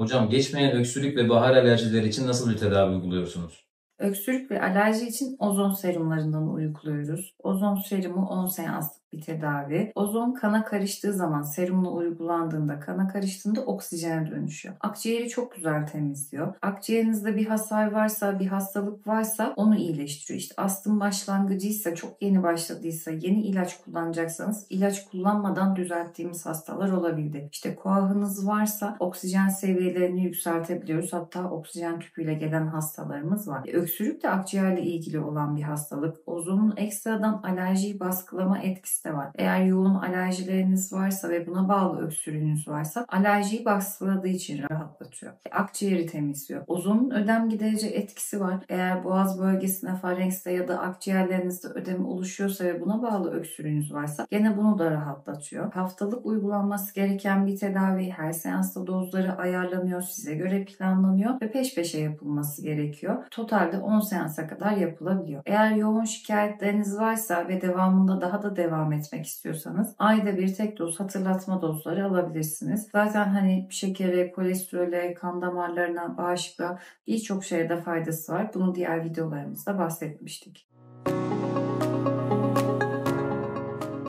Hocam geçmeyen öksürük ve bahar alerjileri için nasıl bir tedavi uyguluyorsunuz? Öksürük ve alerji için ozon serumlarından uyguluyoruz. Ozon serumu 10 seanslık bir tedavi. Ozon kana karıştığı zaman serumla uygulandığında kana karıştığında oksijene dönüşüyor. Akciğeri çok güzel temizliyor. Akciğerinizde bir hasar varsa, bir hastalık varsa onu iyileştiriyor. İşte astım başlangıcıysa, çok yeni başladıysa, yeni ilaç kullanacaksanız ilaç kullanmadan düzelttiğimiz hastalar olabildi. İşte koahınız varsa oksijen seviyelerini yükseltebiliyoruz. Hatta oksijen tüpüyle gelen hastalarımız var. Öksürük de akciğerle ilgili olan bir hastalık. Ozonun ekstradan alerjiyi baskılama etkisi de var. Eğer yoğun alerjileriniz varsa ve buna bağlı öksürüğünüz varsa alerjiyi baskıladığı için rahatlatıyor. Akciğeri temizliyor. Ozonun ödem giderici etkisi var. Eğer boğaz bölgesine, farenkste ya da akciğerlerinizde ödem oluşuyorsa ve buna bağlı öksürüğünüz varsa gene bunu da rahatlatıyor. Haftalık uygulanması gereken bir tedavi, her seansta dozları ayarlanıyor, size göre planlanıyor ve peş peşe yapılması gerekiyor. Totalde 10 seansa kadar yapılabiliyor. Eğer yoğun şikayetleriniz varsa ve devamında daha da devam etmek istiyorsanız ayda bir tek doz hatırlatma dozları alabilirsiniz. Zaten hani şekere, kolesterole, kan damarlarına, bağışıklığa birçok şeye de faydası var. Bunu diğer videolarımızda bahsetmiştik.